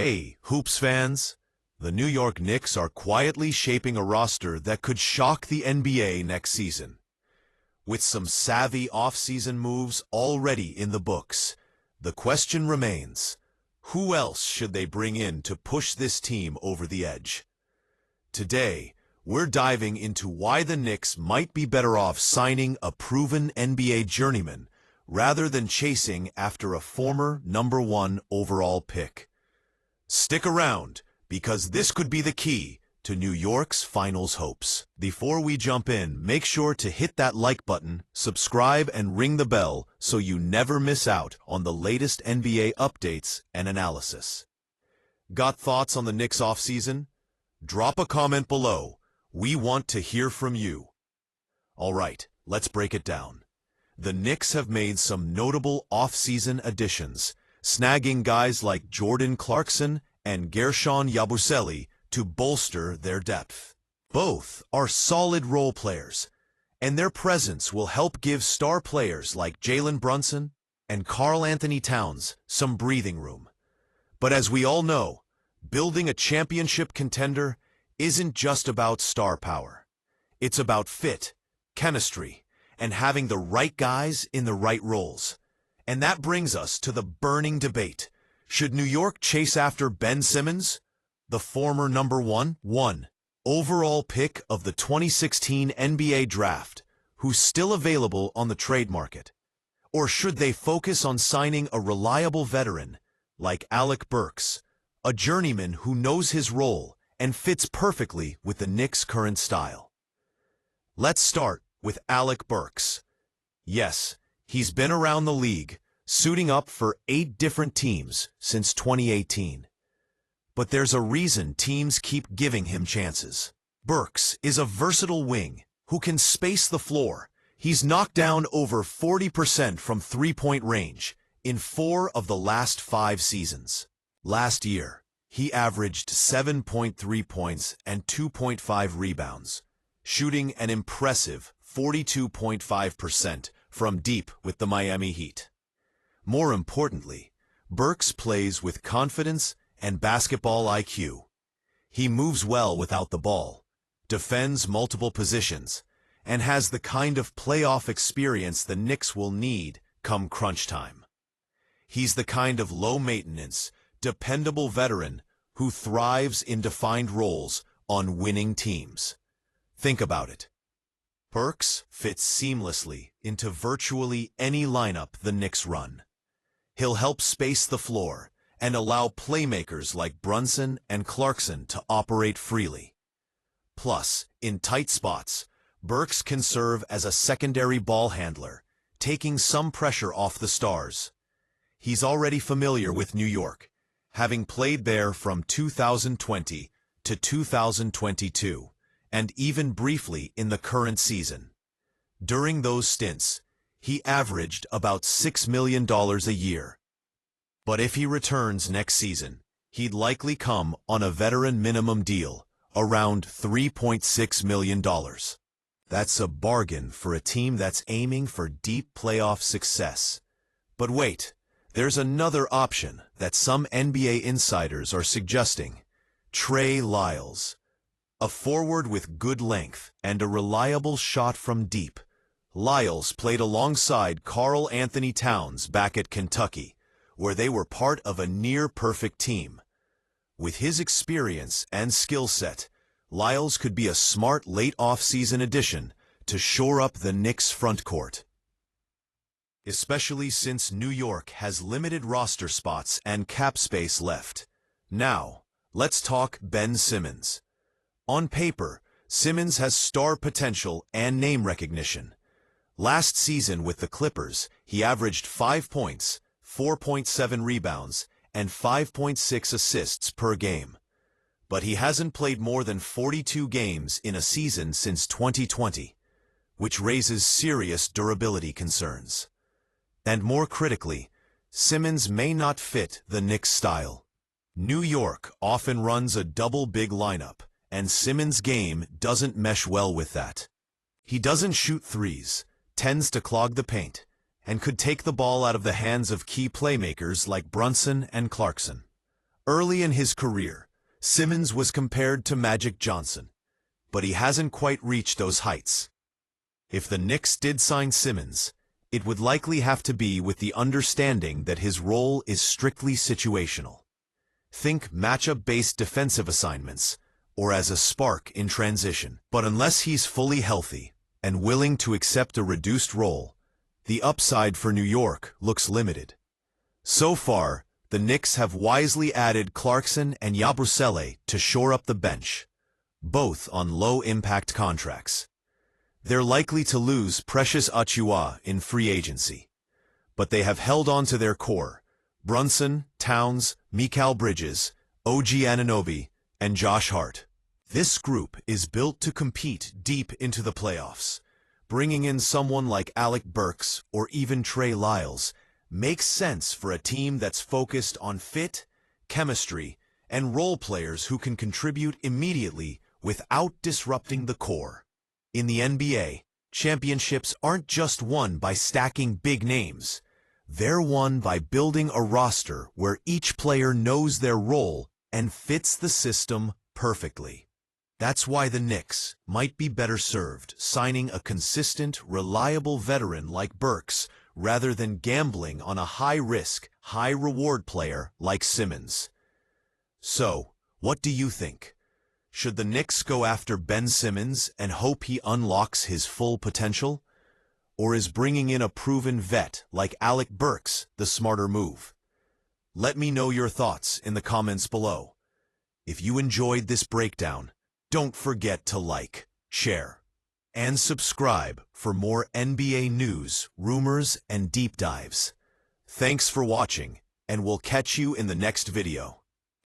Hey, Hoops fans! The New York Knicks are quietly shaping a roster that could shock the NBA next season. With some savvy off-season moves already in the books, the question remains, who else should they bring in to push this team over the edge? Today, we're diving into why the Knicks might be better off signing a proven NBA journeyman rather than chasing after a former #1 overall pick. Stick around, because this could be the key to New York's finals hopes. Before we jump in, make sure to hit that like button, subscribe, and ring the bell so you never miss out on the latest NBA updates and analysis. Got thoughts on the Knicks offseason? Drop a comment below. We want to hear from you. Alright, let's break it down. The Knicks have made some notable offseason additions, snagging guys like Jordan Clarkson and Gershon Yabusele to bolster their depth. Both are solid role players, and their presence will help give star players like Jalen Brunson and Karl-Anthony Towns some breathing room. But as we all know, building a championship contender isn't just about star power. It's about fit, chemistry, and having the right guys in the right roles. And that brings us to the burning debate. Should New York chase after Ben Simmons, the former #1 overall pick of the 2016 NBA draft, who's still available on the trade market? Or should they focus on signing a reliable veteran like Alec Burks, a journeyman who knows his role and fits perfectly with the Knicks' current style? Let's start with Alec Burks. Yes, he's been around the league, suiting up for 8 different teams since 2018. But there's a reason teams keep giving him chances. Burks is a versatile wing who can space the floor. He's knocked down over 40% from three-point range in 4 of the last 5 seasons. Last year, he averaged 7.3 points and 2.5 rebounds, shooting an impressive 42.5% from deep with the Miami Heat. More importantly, Burks plays with confidence and basketball IQ. He moves well without the ball, defends multiple positions, and has the kind of playoff experience the Knicks will need come crunch time. He's the kind of low-maintenance, dependable veteran who thrives in defined roles on winning teams. Think about it. Burks fits seamlessly into virtually any lineup the Knicks run. He'll help space the floor and allow playmakers like Brunson and Clarkson to operate freely. Plus, in tight spots, Burks can serve as a secondary ball handler, taking some pressure off the stars. He's already familiar with New York, having played there from 2020 to 2022, and even briefly in the current season. During those stints, he averaged about $6 million a year. But if he returns next season, he'd likely come on a veteran minimum deal, around $3.6 million. That's a bargain for a team that's aiming for deep playoff success. But wait, there's another option that some NBA insiders are suggesting: Trey Lyles. A forward with good length and a reliable shot from deep, Lyles played alongside Karl-Anthony Towns back at Kentucky, where they were part of a near-perfect team. With his experience and skill set, Lyles could be a smart late off-season addition to shore up the Knicks' front court. Especially since New York has limited roster spots and cap space left. Now, let's talk Ben Simmons. On paper, Simmons has star potential and name recognition. Last season with the Clippers, he averaged 5 points, 4.7 rebounds, and 5.6 assists per game. But he hasn't played more than 42 games in a season since 2020, which raises serious durability concerns. And more critically, Simmons may not fit the Knicks' style. New York often runs a double big lineup, and Simmons' game doesn't mesh well with that. He doesn't shoot threes, tends to clog the paint, and could take the ball out of the hands of key playmakers like Brunson and Clarkson. Early in his career, Simmons was compared to Magic Johnson, but he hasn't quite reached those heights. If the Knicks did sign Simmons, it would likely have to be with the understanding that his role is strictly situational. Think matchup-based defensive assignments, or as a spark in transition. But unless he's fully healthy and willing to accept a reduced role, the upside for New York looks limited. So far, the Knicks have wisely added Clarkson and Yabusele to shore up the bench, both on low-impact contracts. They're likely to lose Precious Achiuwa in free agency, but they have held on to their core: Brunson, Towns, Mikal Bridges, OG Anunoby, and Josh Hart. This group is built to compete deep into the playoffs. Bringing in someone like Alec Burks or even Trey Lyles makes sense for a team that's focused on fit, chemistry, and role players who can contribute immediately without disrupting the core. In the NBA, championships aren't just won by stacking big names. They're won by building a roster where each player knows their role and fits the system perfectly. That's why the Knicks might be better served signing a consistent, reliable veteran like Burks rather than gambling on a high-risk, high-reward player like Simmons. So, what do you think? Should the Knicks go after Ben Simmons and hope he unlocks his full potential? Or is bringing in a proven vet like Alec Burks the smarter move? Let me know your thoughts in the comments below. If you enjoyed this breakdown, don't forget to like, share, and subscribe for more NBA news, rumors, and deep dives. Thanks for watching, and we'll catch you in the next video.